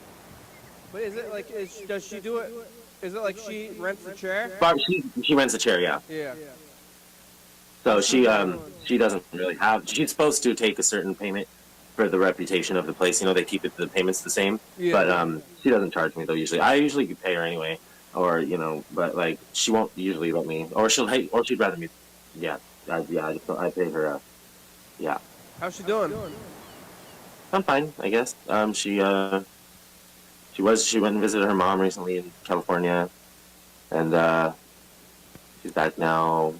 But is it like, does she do it? Is it like she rents the chair? But she rents a chair, yeah. Yeah. So she doesn't really have. She's supposed to take a certain payment for the reputation of the place. They keep the payments the same. Yeah. But she doesn't charge me though. Usually, I usually pay her anyway, or but like she won't usually let me, or she'd rather me. Yeah, I pay her. Yeah. How's she doing? I'm fine, I guess. She went and visited her mom recently in California, and she's back now.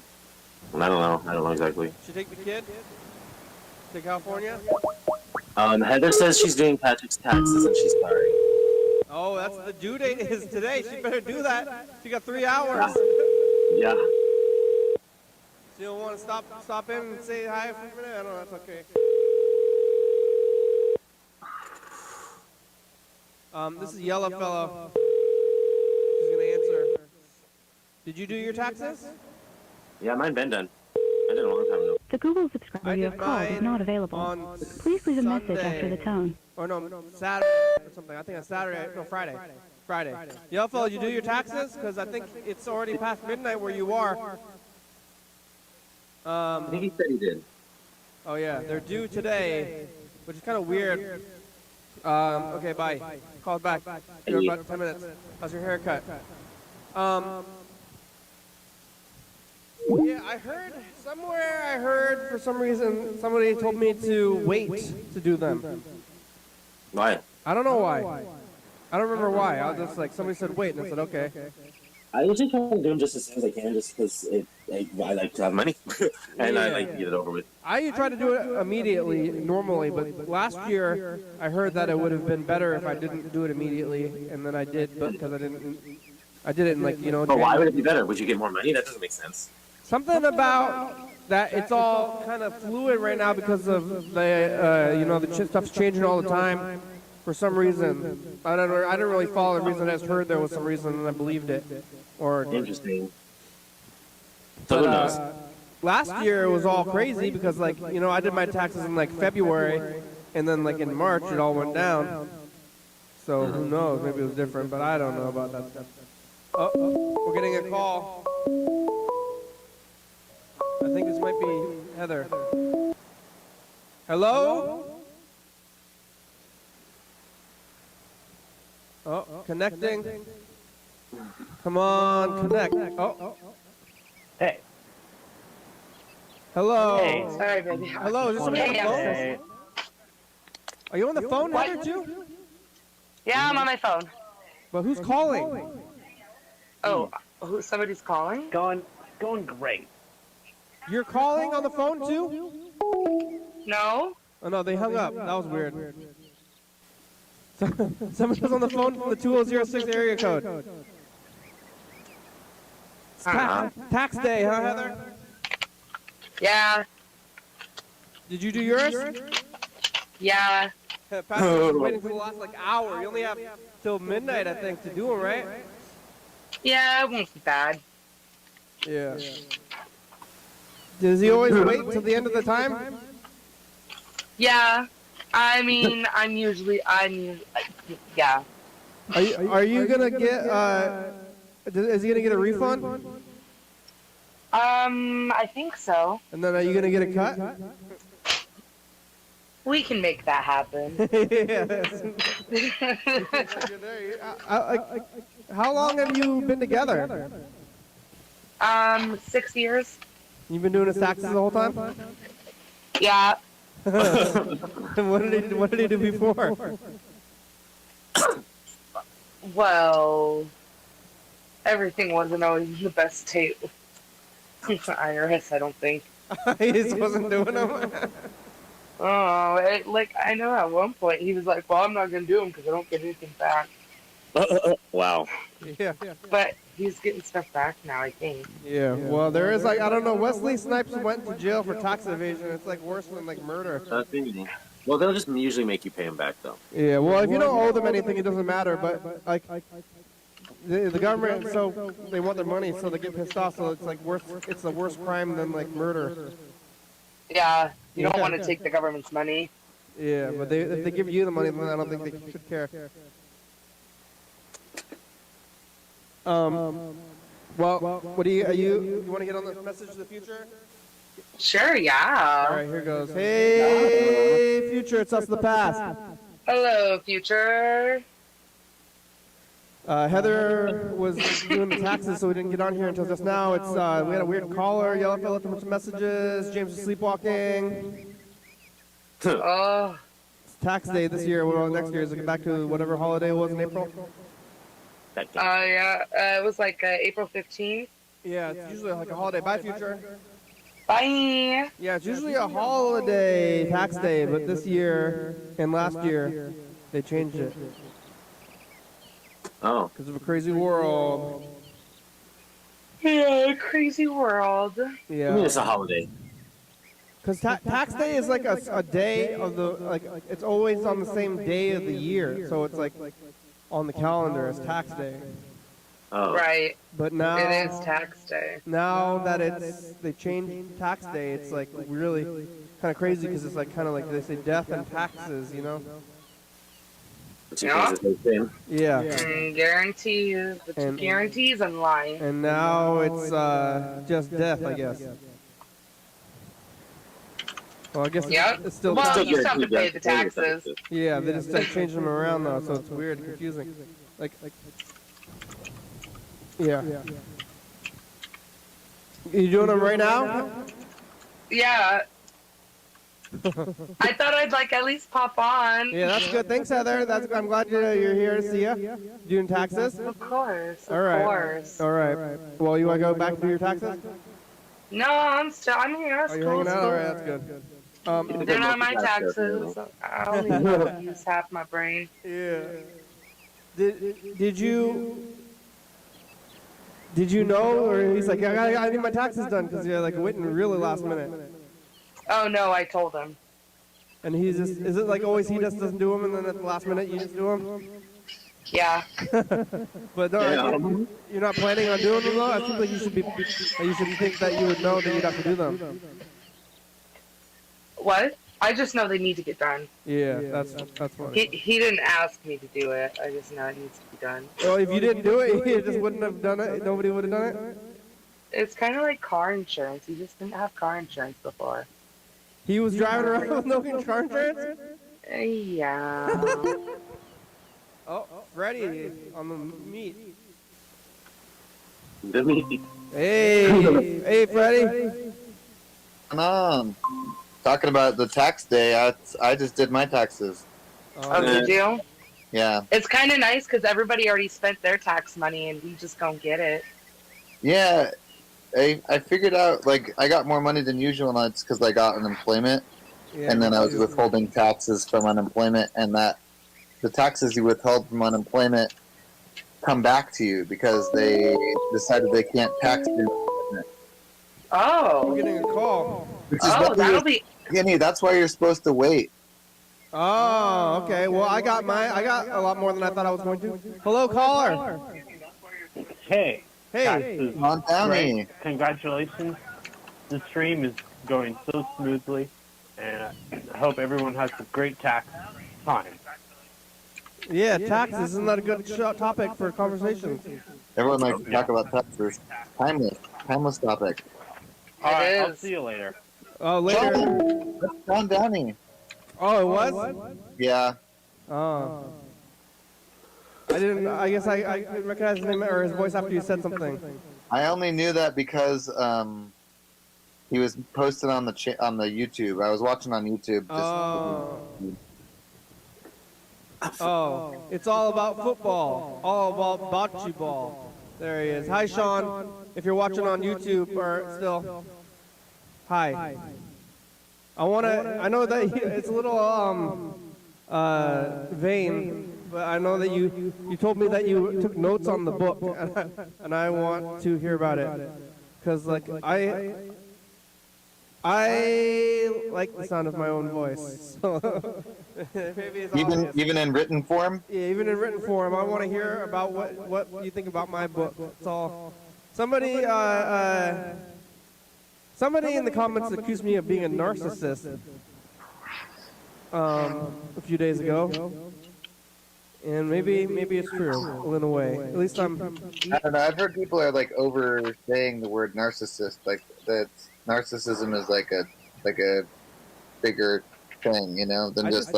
And I don't know exactly. She take the kid to California? Heather says she's doing Patrick's taxes and she's sorry. Oh, that's the due date is today. She better do that. She got 3 hours. Yeah. She don't want to stop in and say hi for a minute? I don't know. That's okay. This is Yellow Fellow. She's gonna answer. Did you do your taxes? Yeah, mine been done. I did a long time ago. The Google subscriber I you did have called is mine not available. on Please leave a message after the Sunday. tone. Or no, Saturday or something. I think it's Saturday. No, Friday. Friday. Yellow fellow, you do your taxes? Because I think it's already past midnight where you are. I think he said he did. Oh yeah, they're due today, which is kind of weird. Okay, bye. Call back. You're about 10 minutes. How's your haircut? Yeah, I heard for some reason somebody told me to wait to do them. Why? I don't know why. I don't remember why. I was just like, somebody said wait, and I said okay. I usually try to do them just as soon as I can, just because I like to have money, and I like to get it over with. I try to do it immediately, normally, but last year I heard that it would have been better if I didn't do it immediately, and then I did, but because I did it in like, you know. But why would it be better? Would you get more money? That doesn't make sense. Something about that it's all kind of fluid right now because of the, you know, the stuff's changing all the time. For some reason, I didn't really follow the reason. I just heard there was some reason and I believed it. Or Interesting. So who knows? Last year it was all crazy because, like, you know, I did my taxes in like February, and then like in March it all went down. So who knows? Maybe it was different, but I don't know about that stuff. Oh, we're getting a call. I think this might be Heather. Hello? Oh, connecting. Come on, connect. Oh. Hey. Hello. Hey, sorry, baby. Hello, is this somebody on the phone? Hey. Are you on the phone, Heather, too? Yeah, I'm on my phone. But who's calling? Oh, somebody's calling? Going great. You're calling on the phone, too? No? Oh, no, they hung up. That was weird. Somebody was on the phone from the 2006 area code. It's tax day, huh, Heather? Yeah. Did you do yours? Yeah. Patrick's waiting for the last, like, hour. You only have till midnight, I think, to do them, right? Yeah, it won't be bad. Yeah. Does he always wait till the end of the time? Yeah. I mean, yeah. Are you gonna get, is he gonna get a refund? I think so. And then are you gonna get a cut? We can make that happen. How long have you been together? 6 years. You've been doing his taxes the whole time? Yeah. What did he do before? Well, everything wasn't always in the best taste. IRS, I don't think. He just wasn't doing them. Oh, I know at one point he was like, well, I'm not going to do them because I don't get anything back. Wow. Yeah. But he's getting stuff back now, I think. Yeah. Well, there is, like, I don't know. Wesley Snipes went to jail for tax evasion. It's like worse than like murder. That's easy. Well, they'll just usually make you pay them back, though. Yeah. Well, if you don't owe them anything, it doesn't matter. But like, the government, so they want their money, so they get pissed off. So it's like worse. It's a worse crime than like murder. Yeah, you don't want to take the government's money. Yeah, but if they give you the money, then I don't think they should care. Well, what do you want to get on the message of the future? Sure, yeah. All right, here goes. Hey, future, it's us, the past. Hello, future. Heather was doing the taxes, so we didn't get on here until just now. It's we had a weird caller. Yellow fella left a bunch of messages. James was sleepwalking. Oh. It's tax day this year. Well, next year is it get back to whatever holiday it was in April? Yeah. It was like April 15th. Yeah, it's usually like a holiday. Bye, future. Bye. Yeah, it's usually a holiday, tax day, but this year and last year they changed it. Oh. Because of a crazy world. Yeah, crazy world. Yeah. I mean, it's a holiday. Because tax day is like a day of the, like, it's always on the same day of the year. So it's like on the calendar as tax day. Oh. Right. But now It is tax day. Now that they changed tax day, it's like really kind of crazy because it's like kind of like they say death and taxes, you know? The two things are the same. Yeah. Guarantees, the two guarantees and lying. And now it's just death, I guess. Well, I guess it's still. Well, you still have to pay the taxes. Yeah, they just like change them around though, so it's weird and confusing. Like. Yeah. You doing them right now? Yeah. I thought I'd like at least pop on. Yeah, that's good. Thanks, Heather. I'm glad you're here to see you. Doing taxes? Of course. All right. Of course. All right. Well, you want to go back and do your taxes? No, I'm here. Oh, you're hanging out? All right, that's good. They're not my taxes. I only use half my brain. Yeah. Did you know, or he's like, I need my taxes done because you're like waiting really last minute. Oh no, I told him. And he's just, is it like always he just doesn't do them and then at the last minute you just do them? Yeah. But no, you're not planning on doing them though? It seems like you should think that you would know that you'd have to do them. What? I just know they need to get done. Yeah, that's funny. He didn't ask me to do it. I just know it needs to be done. Well, if you didn't do it, he just wouldn't have done it. Nobody would have done it. It's kind of like car insurance. He just didn't have car insurance before. He was driving around with no car insurance? Yeah. Oh, Freddie on the meat. The meat. Hey, Freddie. Come on. Talking about the tax day, I just did my taxes. Oh, did you? Yeah. It's kind of nice because everybody already spent their tax money and we just don't get it. Yeah. I figured out, like, I got more money than usual, and it's because I got unemployment. Yeah, and then I was withholding taxes from unemployment, and that the taxes you withheld from unemployment come back to you because they decided they can't tax you. Oh. I'm getting a call. That'll be... Kenny, that's why you're supposed to wait. Oh, okay. Well, I got a lot more than I thought I was going to. Hello, caller. Hey. Hey. On Downey. Congratulations. The stream is going so smoothly, and I hope everyone has a great tax time. Yeah, taxes. Isn't that a good topic for conversation? Everyone likes to talk about taxes. Timeless topic. All right, I'll see you later. Oh, later. That's John Downey. Oh, it was? Yeah. Oh. I guess I recognized his name or his voice after you said something. I only knew that because he was posted on the YouTube. I was watching on YouTube. Oh, it's all about football. All about bocce ball. There he is. Hi, Sean. If you're watching on YouTube or still, hi. I know that it's a little vain, but I know that you told me that you took notes on the book, and I want to hear about it, because like I like the sound of my own voice. So maybe it's even in written form. Yeah, even in written form, I want to hear about what you think about my book. That's all. Somebody in the comments accused me of being a narcissist a few days ago, and maybe it's true in a way. At least I don't know. I've heard people are like oversaying the word narcissist, like that narcissism is like a bigger thing, you know, than just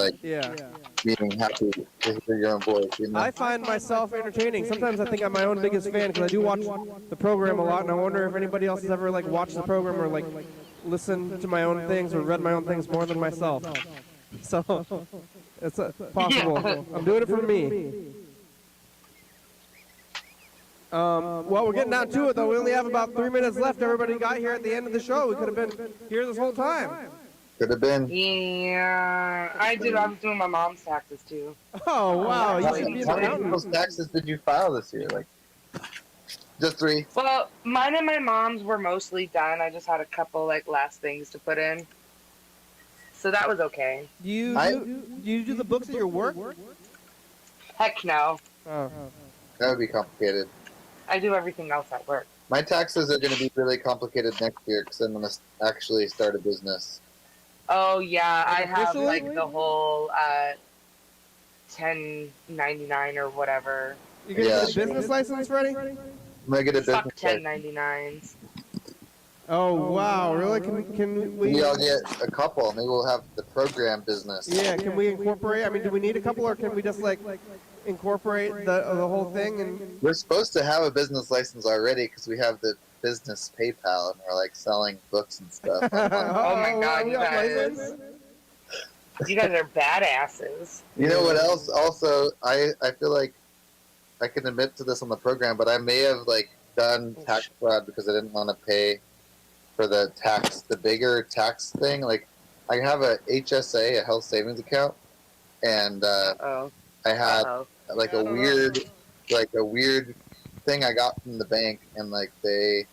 being happy to hear your own voice. You know? I find myself entertaining. Sometimes I think I'm my own biggest fan because I do watch the program a lot, and I wonder if anybody else has ever like watched the program or like listened to my own things or read my own things more than myself. So it's possible. I'm doing it for me. Well, we're getting down to it, though. We only have about 3 minutes left. Everybody got here at the end of the show. We could have been here this whole time. Could have been. Yeah, I was doing my mom's taxes, too. Oh, wow. How many people's taxes did you file this year? Like, just 3? Well, mine and my mom's were mostly done. I just had a couple, like, last things to put in. So that was okay. You do the books at your work? Heck no. Oh. That would be complicated. I do everything else at work. My taxes are going to be really complicated next year because I'm going to actually start a business. Oh yeah, I have Officially? like the whole 1099 or whatever. You gonna Yeah. get a business license ready? I'm going to get a business Fuck license. 1099s. Oh wow, really? Can we? Maybe I'll get a couple. Maybe we'll have the program business. Yeah, can we incorporate? I mean, do we need a couple, or can we just like incorporate the whole thing? And We're supposed to have a business license already because we have the business PayPal and we're like selling books and stuff. Oh my God, we you got guys. license? You guys are badasses. You know what else? Also, I feel like I can admit to this on the program, but I may have like done tax fraud because I didn't want to pay for the bigger tax thing. Like I have a HSA, a health savings account, and I had like a weird thing I got from the bank, and like they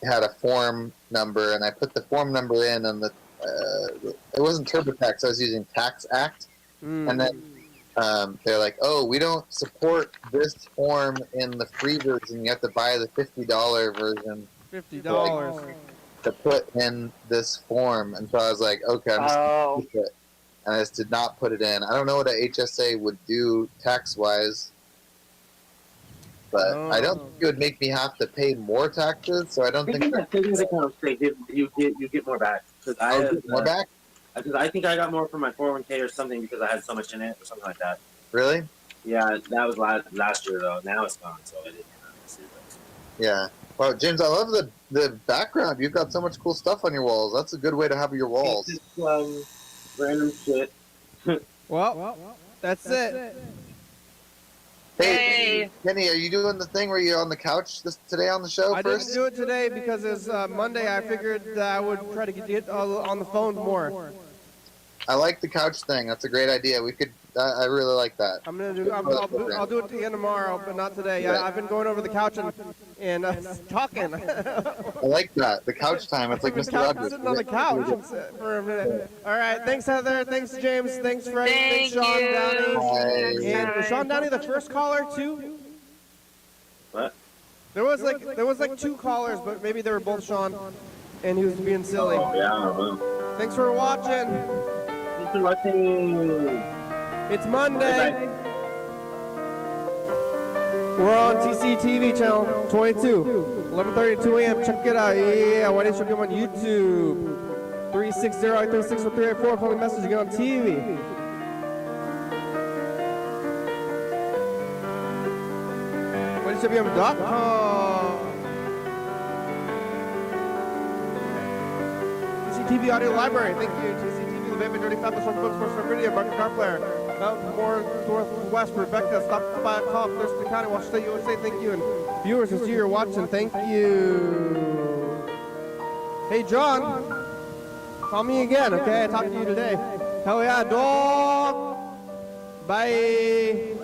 had a form number, and I put the form number in, and it wasn't TurboTax. I was using Tax Act, and then they're like, "Oh, we don't support this form in the free version. You have to buy the $50 version." $50 to put in this form, and so I was like, okay, I'm just gonna keep it. And I just did not put it in. I don't know what a HSA would do tax-wise, but I don't think it would make me have to pay more taxes. So I don't think that savings account you get more back. Because I get more back. Because I think I got more from my 401k or something because I had so much in it or something like that. Really? Yeah, that was last year though. Now it's gone, so I didn't see it. Yeah. Well, James, I love the background. You've got so much cool stuff on your walls. That's a good way to have your walls. It's just, random shit. Well, that's it. Hey, Kenny, are you doing the thing where you're on the couch today on the show I first? didn't do it today because it's Monday. I figured that I would try to get on the phone more. I like the couch thing. That's a great idea. We could. I really like that. I'm gonna do. I'll do it again tomorrow, but not today. Yeah. I've been going over the couch and talking. I like that. The couch time. It's like Mr. Rogers. Sitting on the couch for a minute. All right. Thanks, Heather. Thanks, James. Thanks, Freddie. Thanks, Sean Downey. And was Sean Downey the first caller too? What? There was like two callers, but maybe they were both Sean, and he was being silly. Oh, yeah, I don't know. Thanks for watching. Thanks for watching. It's Monday. We're on TCTV channel 22, 11:30 to 2 a.m. Check it out. Yeah, YDHWM on YouTube. 360-836-384. Call me message. You get on TV. YDHWM.com. TCTV Audio Library. Thank you. TCTV, the Baby Dirty Fabulous One Books, First Video, Bucket Car Player. More Northwest, Rebecca, stop by Call, Thurston County, Washington, USA, thank you. And viewers, as you're watching, thank you. Hey, John, call me again, okay? I talked to you today. Hell yeah, dog. Bye.